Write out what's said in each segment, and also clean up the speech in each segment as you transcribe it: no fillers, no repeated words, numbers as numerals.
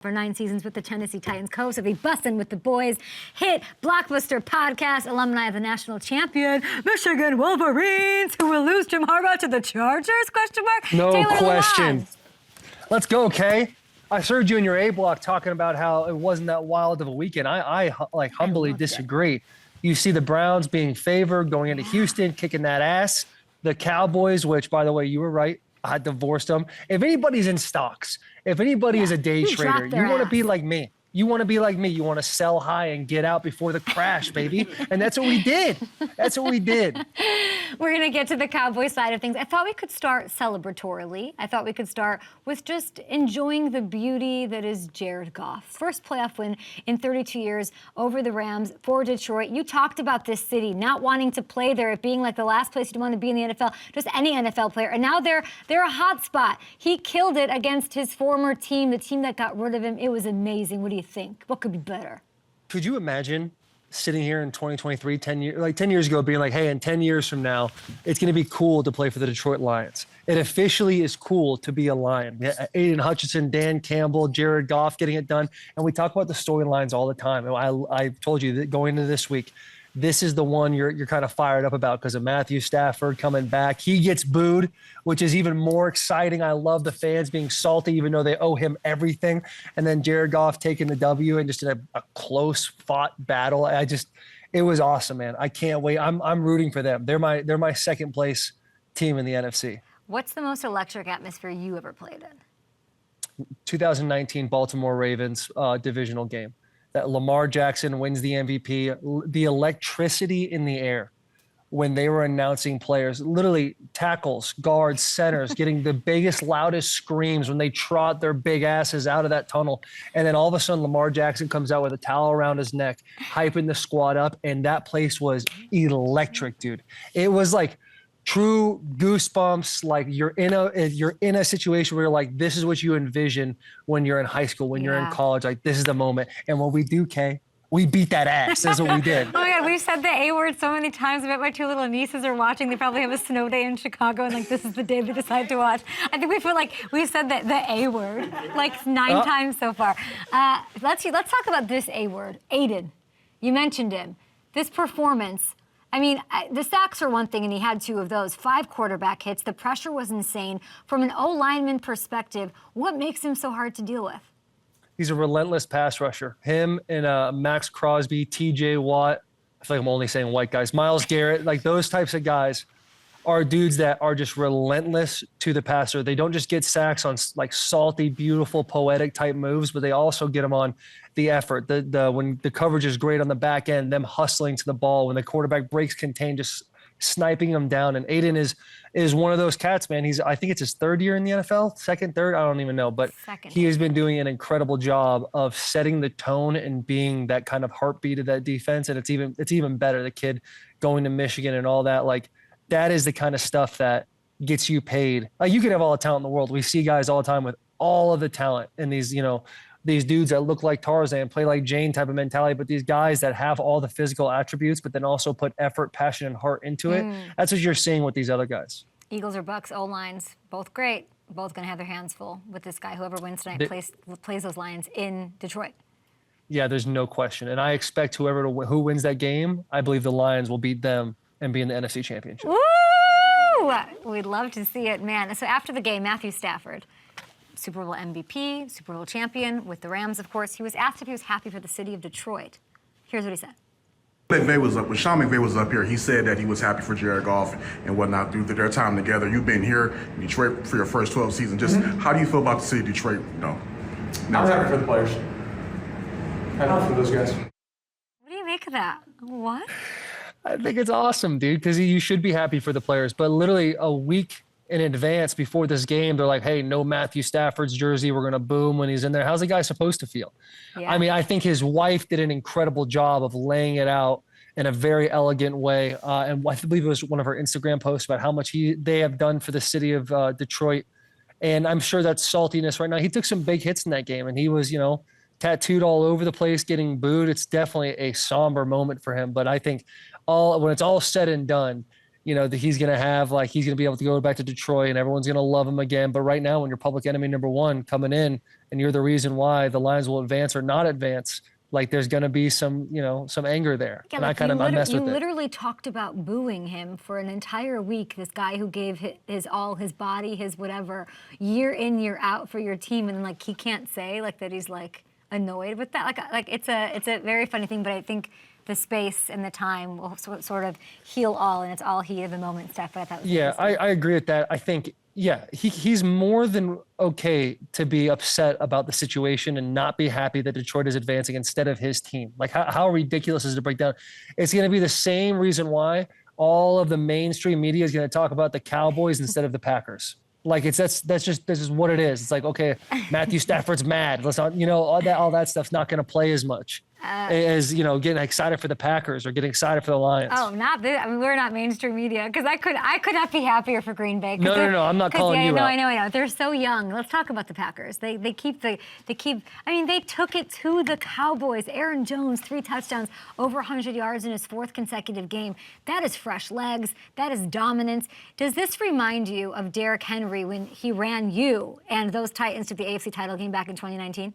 For 9 seasons with the Tennessee Titans, co-host of the Bussin' with the Boys hit blockbuster podcast, alumni of the national champion Michigan Wolverines, who will lose Jim Harbaugh to the Chargers? No Taylor question. Lewan. Let's go, Kay. I heard you in your A block talking about how it wasn't that wild of a weekend. I humbly disagree. You see the Browns being favored, going into Houston, kicking that ass. The Cowboys, which, by the way, you were right, I divorced them. If anybody's in stocks, if anybody is a day trader, you want to be like me. You want to be like me. You want to sell high and get out before the crash, baby. And that's what we did. That's what we did. We're going to get to the Cowboys side of things. I thought we could start celebratorily. I thought we could start with just enjoying the beauty that is Jared Goff. First playoff win in 32 years over the Rams for Detroit. You talked about this city not wanting to play there, it being like the last place you'd want to be in the NFL, just any NFL player. And now they're a hot spot. He killed it against his former team, the team that got rid of him. It was amazing. What do you think? What could be better? Could you imagine sitting here in 2023, 10 years ago, being like, hey, in 10 years from now, it's going to be cool to play for the Detroit Lions. It officially is cool to be a Lion. Aiden Hutchinson, Dan Campbell, Jared Goff getting it done. And we talk about the storylines all the time. And I told you that going into this week, this is the one you're kind of fired up about because of Matthew Stafford coming back. He gets booed, which is even more exciting. I love the fans being salty, even though they owe him everything. And then Jared Goff taking the W and just in a close fought battle. It was awesome, man. I can't wait. I'm rooting for them. They're my second place team in the NFC. What's the most electric atmosphere you ever played in? 2019 Baltimore Ravens divisional game. That Lamar Jackson wins the MVP, the electricity in the air when they were announcing players, literally tackles, guards, centers, getting the biggest, loudest screams when they trot their big asses out of that tunnel. And then all of a sudden, Lamar Jackson comes out with a towel around his neck, hyping the squad up. And that place was electric, dude. It was like true goosebumps. Like you're in a situation where you're like, this is what you envision when you're in high school, when you're in college, like this is the moment. And what we do, Kay, we beat that ass. That's what we did. Oh my God, we've said the A word so many times. I bet my 2 little nieces are watching. They probably have a snow day in Chicago, and like this is the day they decide to watch. I think we feel like we've said the A word like 9 times so far. Let's talk about this A word, Aiden. You mentioned him. This performance. I mean, the sacks are one thing, and he had 2 of those. 5 quarterback hits. The pressure was insane. From an O-lineman perspective, what makes him so hard to deal with? He's a relentless pass rusher. Him and Max Crosby, T.J. Watt. I feel like I'm only saying white guys. Myles Garrett, like those types of guys are dudes that are just relentless to the passer. They don't just get sacks on like salty, beautiful, poetic type moves, but they also get them on the effort. When the coverage is great on the back end, them hustling to the ball. When the quarterback breaks contain, just sniping them down. And Aiden is one of those cats, man. I think it's his 3rd year in the NFL, 2nd, 3rd, I don't even know. But he has been doing an incredible job of setting the tone and being that kind of heartbeat of that defense. And it's even better. The kid going to Michigan and all that, like that is the kind of stuff that gets you paid. Like you could have all the talent in the world. We see guys all the time with all of the talent and these dudes that look like Tarzan, play like Jane type of mentality, but these guys that have all the physical attributes, but then also put effort, passion, and heart into it. That's what you're seeing with these other guys. Eagles or Bucks, O-lines, both great. Both going to have their hands full with this guy. Whoever wins tonight plays those Lions in Detroit. Yeah, there's no question. And I expect who wins that game, I believe the Lions will beat them and be in the NFC Championship. Woo! We'd love to see it, man. So after the game, Matthew Stafford, Super Bowl MVP, Super Bowl champion with the Rams, of course. He was asked if he was happy for the city of Detroit. Here's what he said. When Sean McVay was up here, he said that he was happy for Jared Goff and whatnot through their time together. You've been here in Detroit for your first 12 seasons. Just how do you feel about the city of Detroit? I'm happy for the players. Happy for those guys. What do you make of that? What? I think it's awesome, dude, because you should be happy for the players. But literally a week in advance before this game, they're like, hey, no Matthew Stafford's jersey. We're going to boom when he's in there. How's the guy supposed to feel? Yeah. I mean, I think his wife did an incredible job of laying it out in a very elegant way. And I believe it was one of her Instagram posts about how much they have done for the city of Detroit. And I'm sure that's saltiness right now. He took some big hits in that game, and he was, tattooed all over the place, getting booed. It's definitely a somber moment for him. But I think when it's all said and done, that he's going to have, like, he's going to be able to go back to Detroit and everyone's going to love him again. But right now, when you're public enemy number one coming in and you're the reason why the Lions will advance or not advance, like, there's going to be some anger there. Yeah, and like I messed with it. You literally talked about booing him for an entire week, this guy who gave his all, his body, his whatever, year in, year out for your team. And like, he can't say like that he's like annoyed with that. Like it's a very funny thing, but I think the space and the time will sort of heal all, and it's all heat of the moment stuff. But I thought I agree with that. I think, he's more than okay to be upset about the situation and not be happy that Detroit is advancing instead of his team. Like, how ridiculous is it to break down? It's going to be the same reason why all of the mainstream media is going to talk about the Cowboys instead of the Packers. Like, this is what it is. It's like, okay, Matthew Stafford's mad. Let's not, all that stuff's not going to play as much as, getting excited for the Packers or getting excited for the Lions. Oh, not this. I mean, we're not mainstream media, because I could not be happier for Green Bay. No, I'm not calling you out. I know. They're so young. Let's talk about the Packers. They keep. I mean, they took it to the Cowboys. Aaron Jones, 3 touchdowns, over 100 yards in his 4th consecutive game. That is fresh legs. That is dominance. Does this remind you of Derrick Henry when he ran you and those Titans to the AFC title game back in 2019?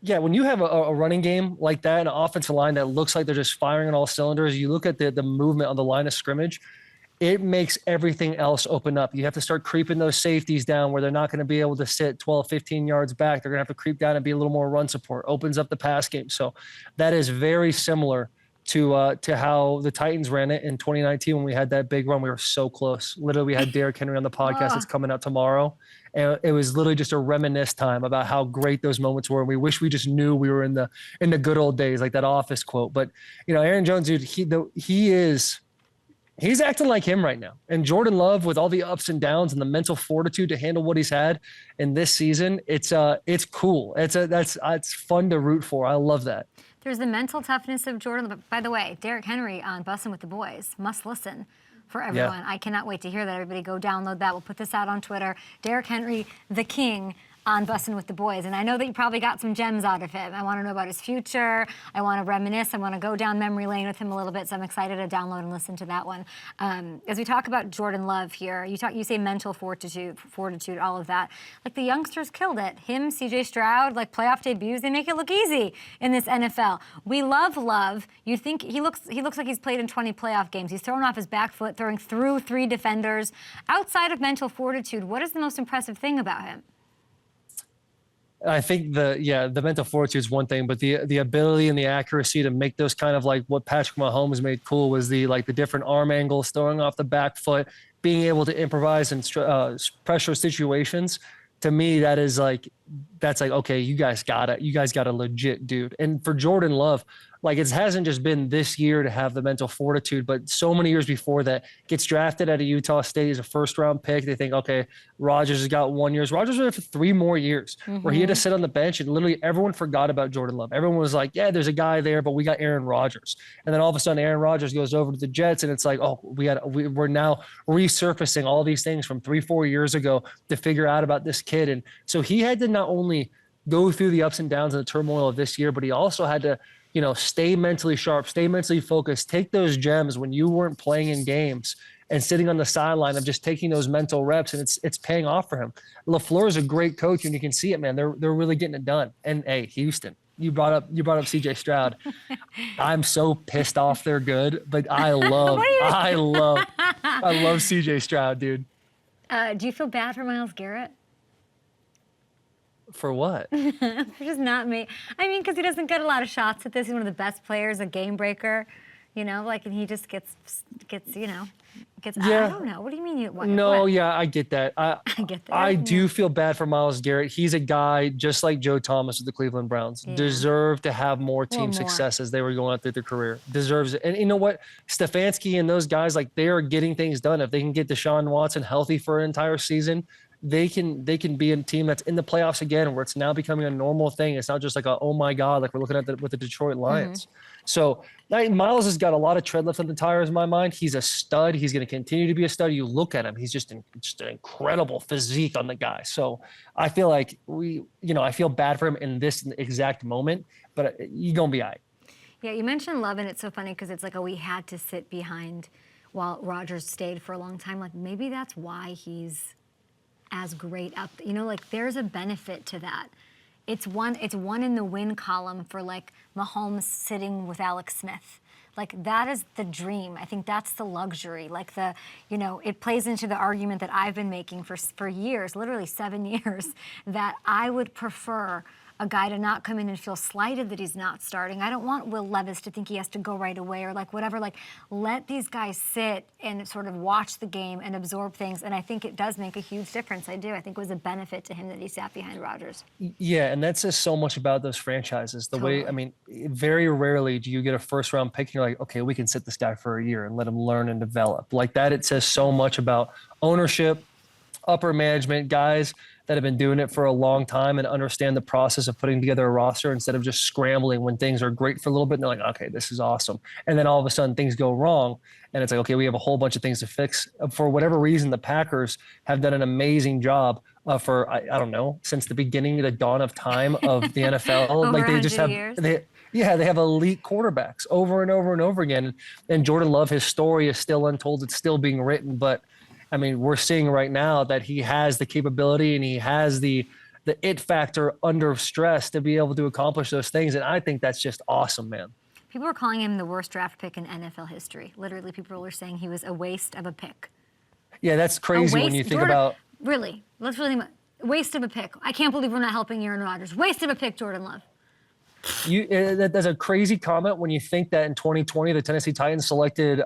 Yeah, when you have a running game like that, an offensive line that looks like they're just firing on all cylinders, you look at the movement on the line of scrimmage, it makes everything else open up. You have to start creeping those safeties down where they're not going to be able to sit 12, 15 yards back. They're going to have to creep down and be a little more run support. Opens up the pass game. So that is very similar to how the Titans ran it in 2019 when we had that big run. We were so close. Literally, we had Derrick Henry on the podcast that's coming out tomorrow. And it was literally just a reminisce time about how great those moments were. We wish we just knew we were in the good old days, like that Office quote. But, Aaron Jones, dude, he's acting like him right now. And Jordan Love, with all the ups and downs and the mental fortitude to handle what he's had in this season, it's cool. It's fun to root for. I love that. There's the mental toughness of Jordan. But by the way, Derrick Henry on Bussin' with the Boys, must listen for everyone. Yeah. I cannot wait to hear that. Everybody go download that. We'll put this out on Twitter. Derrick Henry, the king, on Bussin' with the Boys. And I know that you probably got some gems out of him. I want to know about his future. I want to reminisce. I want to go down memory lane with him a little bit. So I'm excited to download and listen to that one. As we talk about Jordan Love here, you say mental fortitude, all of that. Like, the youngsters killed it. Him, CJ Stroud, like, playoff debuts, they make it look easy in this NFL. We love Love. You think he looks like he's played in 20 playoff games. He's thrown off his back foot, throwing through 3 defenders. Outside of mental fortitude, what is the most impressive thing about him? I think the mental fortitude is one thing, but the ability and the accuracy to make those kind of, like, what Patrick Mahomes made cool was the different arm angles, throwing off the back foot, being able to improvise in pressure situations. To me, that's like, okay, you guys got it. You guys got a legit dude. And for Jordan Love, like, it hasn't just been this year to have the mental fortitude, but so many years before that. Gets drafted out of Utah State as a 1st-round pick. They think, okay, Rodgers has got 1 year. Rodgers was there for 3 more years where he had to sit on the bench, and literally everyone forgot about Jordan Love. Everyone was like, yeah, there's a guy there, but we got Aaron Rodgers. And then all of a sudden, Aaron Rodgers goes over to the Jets, and it's like, oh, we're now resurfacing all these things from 3-4 years ago to figure out about this kid. And so he had to not only go through the ups and downs and the turmoil of this year, but he also had to, stay mentally sharp, stay mentally focused, take those gems when you weren't playing in games and sitting on the sideline of just taking those mental reps, and it's paying off for him. LaFleur is a great coach, and you can see it, man. They're really getting it done. And hey, Houston, you brought up CJ Stroud. I'm so pissed off they're good, but I love CJ Stroud, dude. Do you feel bad for Myles Garrett? For what? Just not me. I mean, because he doesn't get a lot of shots at this. He's one of the best players, a game breaker, and he just gets. Yeah. I don't know. What do you mean? Yeah, I get that. I get that. I do feel bad for Myles Garrett. He's a guy just like Joe Thomas with the Cleveland Browns. Yeah. Deserved to have more team success as they were going out through their career. Deserves it. And you know what? Stefanski and those guys, like, they are getting things done. If they can get Deshaun Watson healthy for an entire season, they can be a team that's in the playoffs again, where it's now becoming a normal thing. It's not just like oh my God, like we're looking at with the Detroit Lions. So Myles has got a lot of tread left on the tires in my mind. He's a stud. He's going to continue to be a stud. You look at him, he's just an incredible physique on the guy. So I feel like I feel bad for him in this exact moment, but you're going to be all right. Yeah, you mentioned Love, and it's so funny because it's like, we had to sit behind while Rodgers stayed for a long time. Like, maybe that's why he's as great out there. You know, like, there's a benefit to that. It's one in the win column for, like, Mahomes sitting with Alex Smith. Like, that is the dream. I think that's the luxury. Like, it plays into the argument that I've been making for years, literally 7 years, that I would prefer a guy to not come in and feel slighted that he's not starting. I don't want Will Levis to think he has to go right away or like whatever. Like, let these guys sit and sort of watch the game and absorb things. And I think it does make a huge difference. I do. I think it was a benefit to him that he sat behind Rodgers. Yeah, and that says so much about those franchises. Totally. I mean, very rarely do you get a first-round pick and you're like, okay, we can sit this guy for a year and let him learn and develop. Like that, it says so much about ownership, upper management, guys that have been doing it for a long time and understand the process of putting together a roster instead of just scrambling when things are great for a little bit and they're like, okay, this is awesome. And then all of a sudden things go wrong and it's like, okay, we have a whole bunch of things to fix. For whatever reason, the Packers have done an amazing job for, I don't know, since the beginning, the dawn of time of the NFL. Like they just have, they have elite quarterbacks over and over and over again. And Jordan Love, his story is still untold. It's still being written, but I mean, we're seeing right now that he has the capability and he has the it factor under stress to be able to accomplish those things. And I think that's just awesome, man. People are calling him the worst draft pick in NFL history. Literally, people are saying he was a waste of a pick. Yeah, that's crazy when you think about. Really, let's really waste of a pick. I can't believe we're not helping Aaron Rodgers. Waste of a pick, Jordan Love. That's a crazy comment when you think that in 2020 the Tennessee Titans selected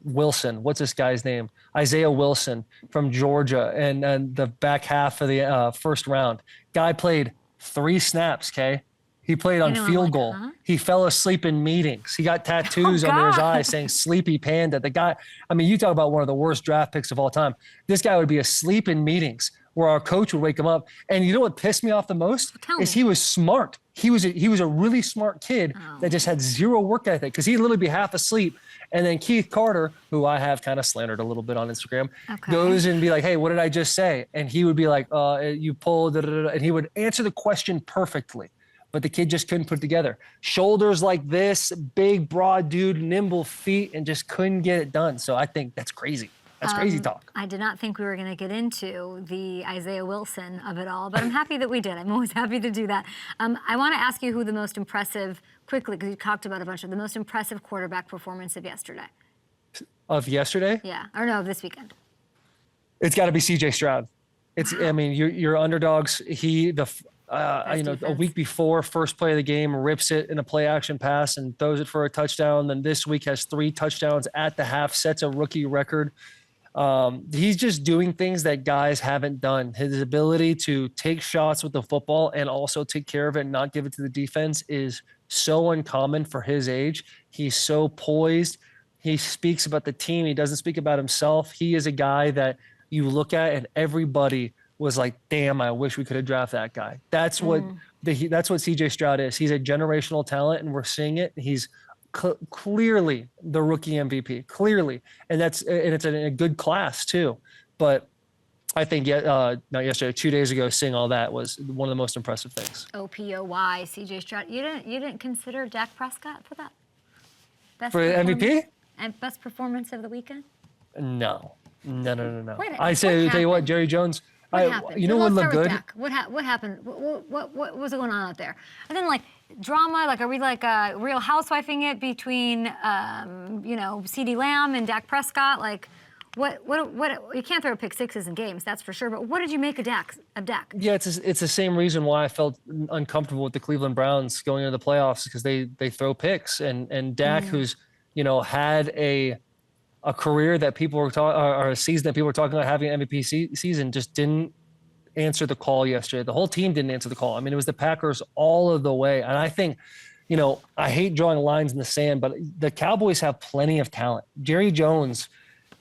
Wilson. What's this guy's name? Isaiah Wilson from Georgia, and the back half of the first round. Guy played 3 snaps. Okay, he played on field goal. Huh? He fell asleep in meetings. He got tattoos under his eyes saying "Sleepy Panda." The guy. I mean, you talk about one of the worst draft picks of all time. This guy would be asleep in meetings where our coach would wake him up. And you know what pissed me off the most is he was smart. He was a really smart kid that just had zero work ethic because he'd literally be half asleep. And then Keith Carter, who I have kind of slandered a little bit on Instagram, goes and be like, hey, what did I just say? And he would be like, you pulled, and he would answer the question perfectly. But the kid just couldn't put it together. Shoulders like this, big, broad dude, nimble feet, and just couldn't get it done. So I think that's crazy. That's crazy talk. I did not think we were going to get into the Isaiah Wilson of it all, but I'm happy that we did. I'm always happy to do that. I want to ask you who the most impressive, quickly, because you talked about a bunch of the most impressive quarterback performance of yesterday. Of yesterday? Yeah, or no, this weekend. It's got to be C.J. Stroud. It's. I mean, your underdogs. A week before, first play of the game, rips it in a play action pass and throws it for a touchdown. Then this week has 3 touchdowns at the half, sets a rookie record. He's just doing things that guys haven't done. His ability to take shots with the football and also take care of it and not give it to the defense is so uncommon for his age. He's so poised. He speaks about the team. He doesn't speak about himself. He is a guy that you look at and everybody was like, damn, I wish we could have drafted that guy. That's what CJ Stroud is. He's a generational talent and we're seeing it. He's clearly the rookie MVP, clearly. And it's in a good class too. But I think not yesterday, 2 days ago, seeing all that was one of the most impressive things. OPOY, CJ Stroud. You didn't consider Dak Prescott for that? For MVP? And best performance of the weekend? No. I say, tell you what, Jerry Jones. What happened? You know what looked good? What happened? What was going on out there? And then drama. Are we Real Housewifing it between CeeDee Lamb and Dak Prescott? What? You can't throw pick sixes in games, that's for sure. But what did you make of Dak? Yeah, it's the same reason why I felt uncomfortable with the Cleveland Browns going into the playoffs because they throw picks and Dak, who's had a career that people were talking, or a season that people were talking about having an MVP season, just didn't answer the call yesterday. The whole team didn't answer the call. I mean, it was the Packers all of the way. And I think, I hate drawing lines in the sand, but the Cowboys have plenty of talent. Jerry Jones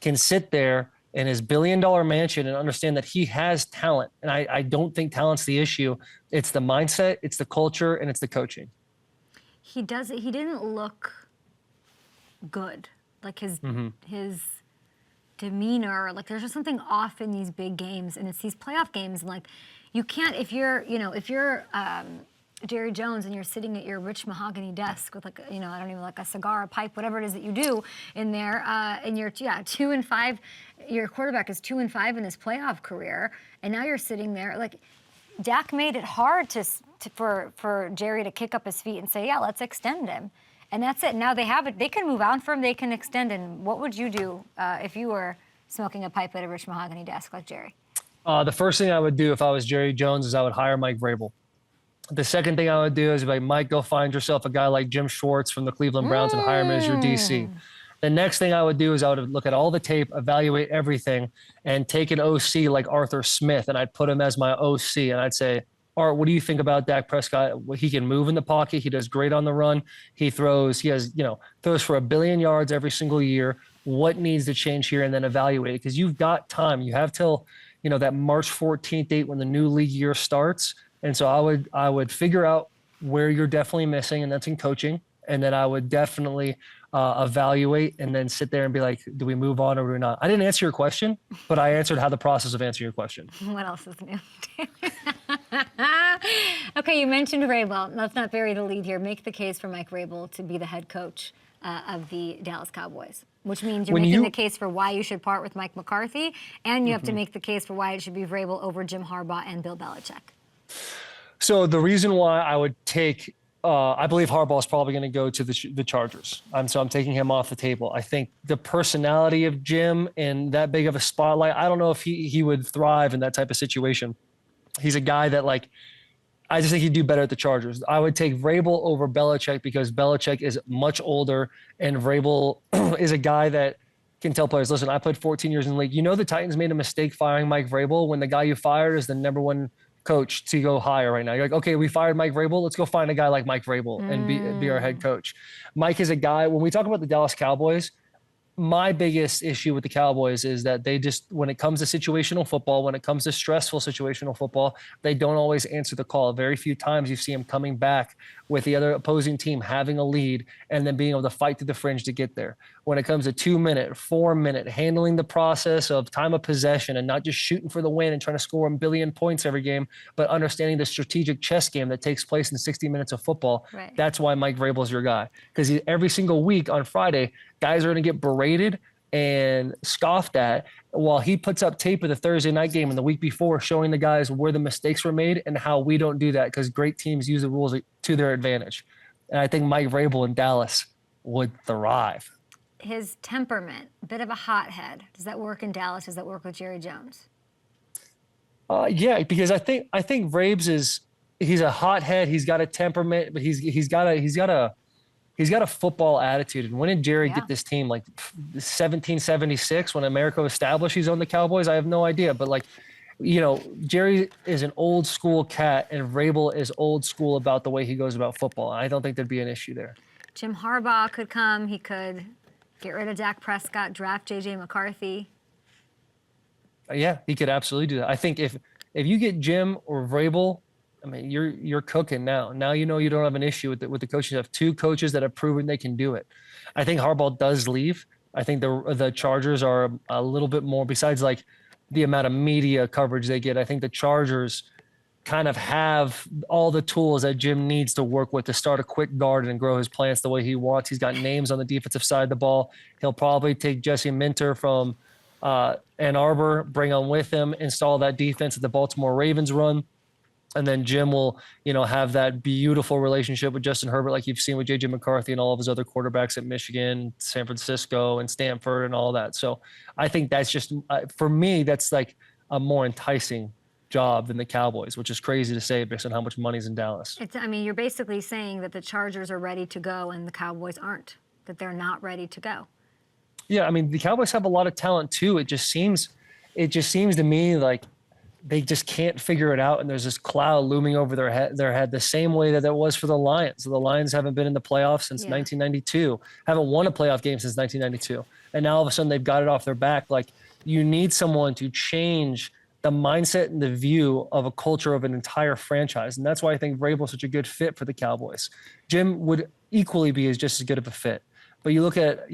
can sit there in his billion-dollar mansion and understand that he has talent. And I don't think talent's the issue. It's the mindset, it's the culture, and it's the coaching. He didn't look good. His demeanor, there's just something off in these big games, and it's these playoff games. You can't, if you're Jerry Jones and you're sitting at your rich mahogany desk with like, I don't even like a cigar, a pipe, whatever it is that you do in there, and you're 2-5, your quarterback is 2-5 in his playoff career, and now you're sitting there like Dak made it hard for Jerry to kick up his feet and say, yeah, let's extend him. And that's it. Now they have it. They can move on from him. They can extend. And what would you do if you were smoking a pipe at a rich mahogany desk like Jerry? The first thing I would do if I was Jerry Jones is I would hire Mike Vrabel. The second thing I would do is be like, Mike, go find yourself a guy like Jim Schwartz from the Cleveland Browns and hire him as your DC. The next thing I would do is I would look at all the tape, evaluate everything, and take an OC like Arthur Smith, and I'd put him as my OC, and I'd say, Art, what do you think about Dak Prescott? He can move in the pocket. He does great on the run. He throws for 1 billion yards every single year. What needs to change here? And then evaluate it, because you've got time. You have till, that March 14th date when the new league year starts. And so I would figure out where you're definitely missing, and that's in coaching. And then I would definitely evaluate and then sit there and be like, do we move on or do we not? I didn't answer your question, but I answered how the process of answering your question. What else is new? Okay, you mentioned Vrabel. Let's not bury the lead here. Make the case for Mike Vrabel to be the head coach of the Dallas Cowboys, which means you're making the case for why you should part with Mike McCarthy, and you have to make the case for why it should be Vrabel over Jim Harbaugh and Bill Belichick. So the reason why I would take I believe Harbaugh is probably going to go to the Chargers. So I'm taking him off the table. I think the personality of Jim and that big of a spotlight, I don't know if he would thrive in that type of situation. He's a guy that, I just think he'd do better at the Chargers. I would take Vrabel over Belichick because Belichick is much older, and Vrabel is a guy that can tell players, listen, I played 14 years in the league. The Titans made a mistake firing Mike Vrabel when the guy you fired is the number one coach to go hire right now. You're like, okay, we fired Mike Vrabel. Let's go find a guy like Mike Vrabel and be our head coach. Mike is a guy, when we talk about the Dallas Cowboys, my biggest issue with the Cowboys is that they just, when it comes to situational football, when it comes to stressful situational football, they don't always answer the call. Very few times you see them coming back with the other opposing team having a lead and then being able to fight to the fringe to get there. When it comes to 2-minute, 4-minute, handling the process of time of possession and not just shooting for the win and trying to score 1 billion points every game, but understanding the strategic chess game that takes place in 60 minutes of football, That's why Mike Vrabel is your guy. Because every single week on Friday, guys are going to get berated and scoffed at while he puts up tape of the Thursday night game and the week before showing the guys where the mistakes were made and how we don't do that because great teams use the rules to their advantage. And I think Mike Vrabel in Dallas would thrive. His temperament, a bit of a hothead. Does that work in Dallas? Does that work with Jerry Jones? Yeah, because I think Vrabes he's a hothead. He's got a temperament, but he's got a football attitude. And when did Jerry get this team? 1776 when America established he's on the Cowboys? I have no idea. But Jerry is an old school cat and Vrabel is old school about the way he goes about football. I don't think there'd be an issue there. Jim Harbaugh could come. He could get rid of Dak Prescott, draft J.J. McCarthy. Yeah, he could absolutely do that. I think if you get Jim or Vrabel, I mean, you're cooking now. Now you don't have an issue with the coaches. You have two coaches that have proven they can do it. I think Harbaugh does leave. I think the Chargers are a little bit more, besides the amount of media coverage they get, I think the Chargers kind of have all the tools that Jim needs to work with to start a quick guard and grow his plants the way he wants. He's got names on the defensive side of the ball. He'll probably take Jesse Minter from Ann Arbor, bring him with him, install that defense that the Baltimore Ravens run. And then Jim will, have that beautiful relationship with Justin Herbert like you've seen with J.J. McCarthy and all of his other quarterbacks at Michigan, San Francisco, and Stanford and all that. So I think that's just, for me, that's a more enticing job than the Cowboys, which is crazy to say based on how much money's in Dallas. You're basically saying that the Chargers are ready to go and the Cowboys aren't, that they're not ready to go. Yeah, the Cowboys have a lot of talent too. It just seems to me like they just can't figure it out, and there's this cloud looming over their head the same way that there was for the Lions. The Lions haven't been in the playoffs since 1992, haven't won a playoff game since 1992, and now all of a sudden they've got it off their back. You need someone to change the mindset and the view of a culture of an entire franchise, and that's why I think Vrabel is such a good fit for the Cowboys. Jim would equally be just as good of a fit, but you look at,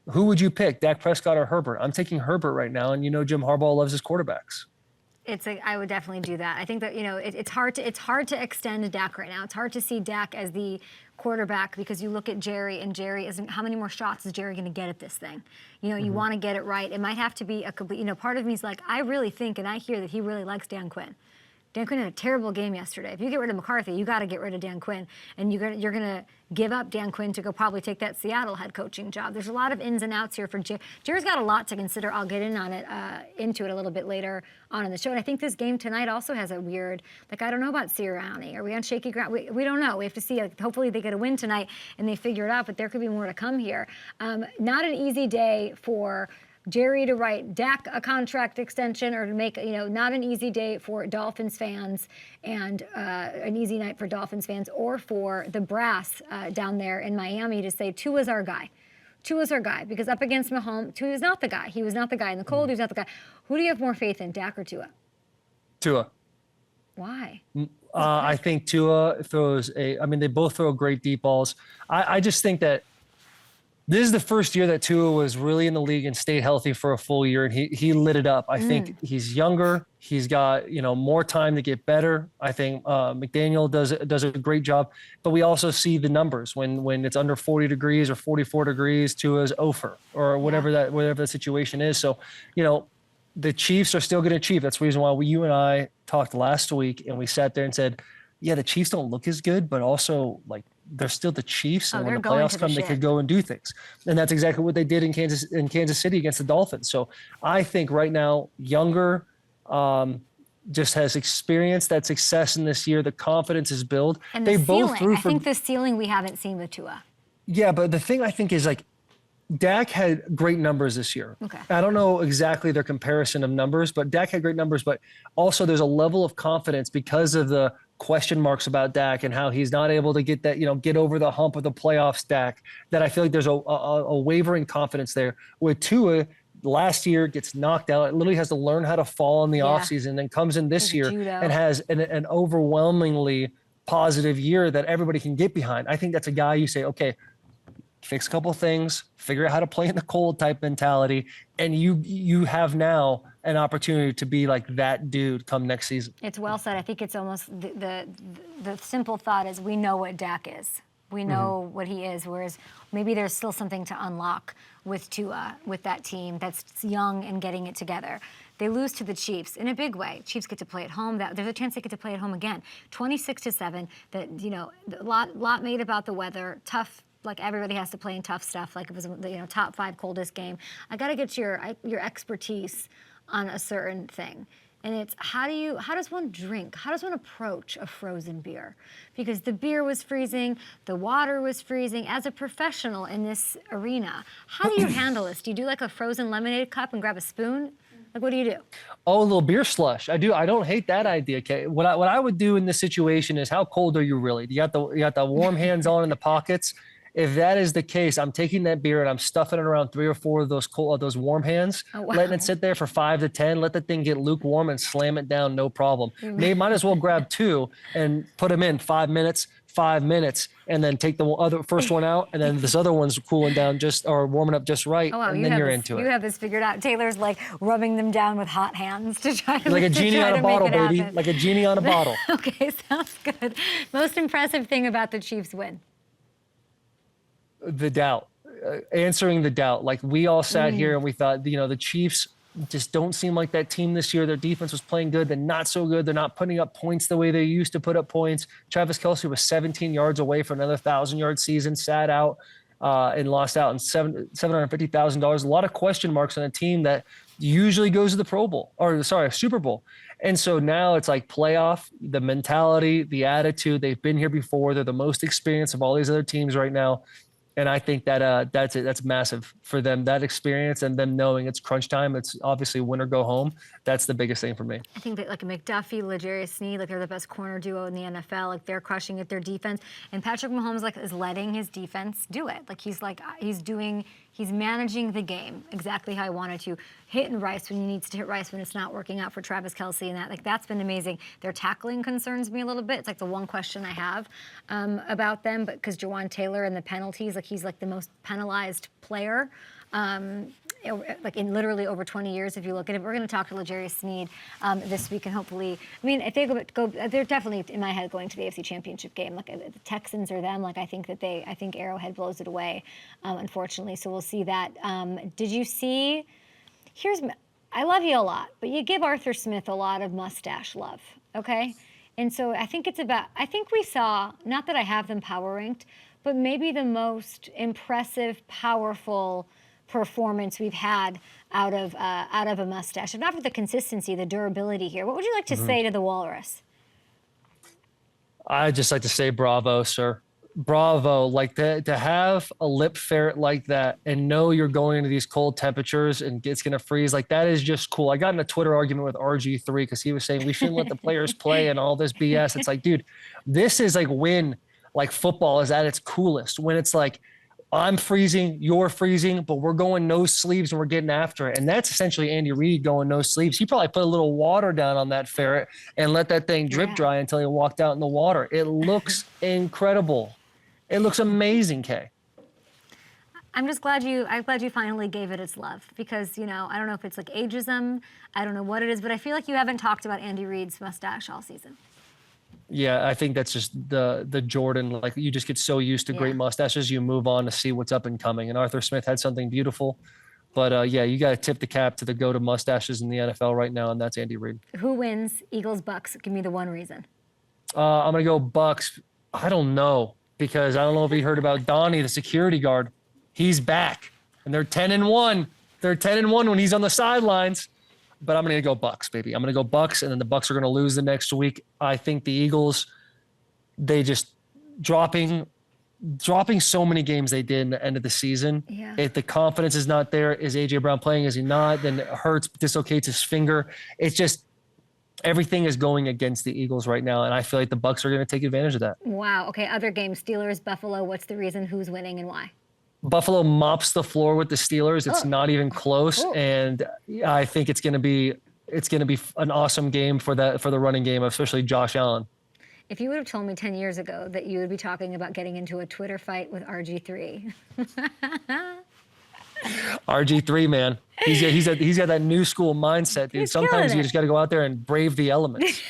who would you pick, Dak Prescott or Herbert? I'm taking Herbert right now, and Jim Harbaugh loves his quarterbacks. I would definitely do that. I think that it's hard to extend Dak right now. It's hard to see Dak as the quarterback because you look at Jerry, and Jerry isn't. How many more shots is Jerry going to get at this thing? You want to get it right. It might have to be a complete. Part of me is like, I really think, and I hear that he really likes Dan Quinn. Dan Quinn had a terrible game yesterday. If you get rid of McCarthy, you got to get rid of Dan Quinn, and you're gonna give up Dan Quinn to go probably take that Seattle head coaching job. There's a lot of ins and outs here for Jerry. Jerry's got a lot to consider. I'll get into it a little bit later on in the show. And I think this game tonight also has a weird, I don't know about Sirianni. Are we on shaky ground? We don't know. We have to see. Hopefully they get a win tonight and they figure it out. But there could be more to come here. Not an easy day for Jerry to write Dak a contract extension or to make, not an easy day for Dolphins fans and an easy night for Dolphins fans or for the brass down there in Miami to say Tua's our guy. Tua's our guy because up against Mahomes, Tua's not the guy. He was not the guy in the cold. He was not the guy. Who do you have more faith in, Dak or Tua? Tua. Why? I think Tua throws they both throw great deep balls. I just think that this is the first year that Tua was really in the league and stayed healthy for a full year, and he lit it up. I think he's younger. He's got more time to get better. I think McDaniel does a great job, but we also see the numbers when it's under 40 degrees or 44 degrees. Tua's over or whatever the situation is. So the Chiefs are still going to Chief. That's the reason why you and I talked last week, and we sat there and said, yeah, the Chiefs don't look as good, but also they're still the Chiefs, and when the playoffs come, they could go and do things. And that's exactly what they did in Kansas City against the Dolphins. So I think right now, younger, just has experienced that success in this year. The confidence is built. And I think the ceiling we haven't seen with Tua. Yeah, but the thing I think is Dak had great numbers this year. Okay. I don't know exactly their comparison of numbers, but Dak had great numbers. But also there's a level of confidence because of the question marks about Dak and how he's not able to get that, get over the hump of the playoffs, Dak, that I feel like there's a wavering confidence there. With Tua, last year gets knocked out, literally has to learn how to fall in the offseason, then comes in this year and has an overwhelmingly positive year that everybody can get behind. I think that's a guy you say, okay, fix a couple of things, figure out how to play in the cold type mentality, and you have now an opportunity to be like that dude come next season. It's well said. I think it's almost the simple thought is we know what Dak is. We know what he is, whereas maybe there's still something to unlock with Tua, with that team that's young and getting it together. They lose to the Chiefs in a big way. Chiefs get to play at home. There's a chance they get to play at home again. 26-7. That a lot made about the weather. Tough. Everybody has to play in tough stuff. It was the top 5 coldest game. I got to get your expertise on a certain thing. And it's how does one drink? How does one approach a frozen beer? Because the beer was freezing, the water was freezing. As a professional in this arena, how do you handle this? Do you do a frozen lemonade cup and grab a spoon? What do you do? Oh, a little beer slush. I do. I don't hate that idea. Okay. What I would do in this situation is how cold are you really? You got the warm hands on in the pockets. If that is the case, I'm taking that beer and I'm stuffing it around 3 or 4 of those warm hands, letting it sit there for 5 to 10, let the thing get lukewarm and slam it down, no problem. Might as well grab 2 and put them in 5 minutes, and then take the first one out, and then this other one's cooling down or warming up just right, and then you're into it. You have this figured out. Taylor's rubbing them down with hot hands to try to like a genie on a bottle, baby. Like a genie on a bottle. Okay, sounds good. Most impressive thing about the Chiefs win? The doubt, answering the doubt. We all sat here and we thought, the Chiefs just don't seem like that team this year. Their defense was playing good. They're not so good. They're not putting up points the way they used to put up points. Travis Kelce was 17 yards away from another 1,000-yard season, sat out and lost out on $750,000. A lot of question marks on a team that usually goes to the Super Bowl. And so now it's playoff, the mentality, the attitude. They've been here before. They're the most experienced of all these other teams right now. And I think that that's it. That's massive for them, that experience and them knowing it's crunch time. It's obviously win or go home. That's the biggest thing for me. I think that McDuffie, L'Jarius Sneed, they're the best corner duo in the NFL. They're crushing it, their defense. And Patrick Mahomes is letting his defense do it. He's managing the game exactly how I wanted to. Hitting Rice when he needs to hit Rice when it's not working out for Travis Kelce and that. That's been amazing. Their tackling concerns me a little bit. It's the one question I have about them, but because Jawan Taylor and the penalties, he's the most penalized player like in literally over 20 years, if you look at it. We're going to talk to L'Jarius Sneed this week, and hopefully, I mean, if they go, they're definitely in my head going to the AFC Championship game. Like the Texans or them. Like I think Arrowhead blows it away, unfortunately. So we'll see that. Did you see? I love you a lot, but you give Arthur Smith a lot of mustache love, okay? And so I think we saw, not that I have them power ranked, but maybe the most impressive, powerful performance we've had out of a mustache. If not for the consistency, the durability here. What would you like to say to the Walrus? I'd just like to say bravo, sir. Bravo. Like to have a lip ferret like that and know you're going into these cold temperatures and it's going to freeze, like that is just cool. I got in a Twitter argument with RG3 because he was saying we shouldn't let the players play and all this BS. It's like, dude, this is like when like football is at its coolest, when it's like, I'm freezing, you're freezing, but we're going no sleeves and we're getting after it. And that's essentially Andy Reid going no sleeves. He probably put a little water down on that ferret and let that thing drip dry until he walked out in the water. It looks incredible. It looks amazing, Kay. I'm glad you finally gave it its love because, I don't know if it's like ageism. I don't know what it is, but I feel like you haven't talked about Andy Reid's mustache all season. Yeah, I think that's just the Jordan, like you just get so used to great mustaches, you move on to see what's up and coming. And Arthur Smith had something beautiful. But you got to tip the cap to the go-to mustaches in the NFL right now, and that's Andy Reid. Who wins? Eagles, Bucks. Give me the one reason. I'm going to go Bucks. I don't know, because I don't know if you heard about Donnie, the security guard. He's back, and they're 10-1. They're 10-1 when he's on the sidelines. But I'm going to go Bucks, baby. I'm going to go Bucks, and then the Bucks are going to lose the next week. I think the Eagles, they just dropping so many games they did in the end of the season. Yeah. If the confidence is not there, is A.J. Brown playing? Is he not? Then Hurts dislocates his finger. It's just everything is going against the Eagles right now, and I feel like the Bucks are going to take advantage of that. Wow. Okay, other games, Steelers, Buffalo. What's the reason? Who's winning and why? Buffalo mops the floor with the Steelers. It's not even close, and I think it's going to be an awesome game for the running game, especially Josh Allen. If you would have told me 10 years ago that you would be talking about getting into a Twitter fight with RG3. RG3, man, he's got that new school mindset, dude. Sometimes you just got to go out there and brave the elements.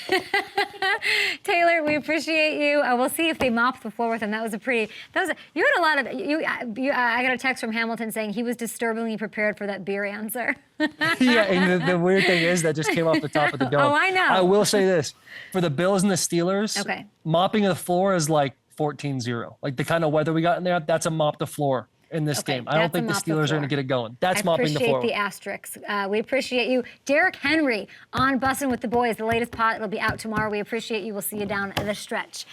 Taylor, we appreciate you. We'll see if they mop the floor with him. You had a lot of, I got a text from Hamilton saying he was disturbingly prepared for that beer answer. Yeah, and the weird thing is that just came off the top of the dome. Oh, I know. I will say this, for the Bills and the Steelers, mopping the floor is like 14-0. Like the kind of weather we got in there, that's a mop the floor in this game. I don't think the Steelers are going to get it going. That's mopping the floor. I appreciate the asterisks. We appreciate you. Derrick Henry on Bussin' with the Boys, the latest pod. It'll be out tomorrow. We appreciate you. We'll see you down the stretch.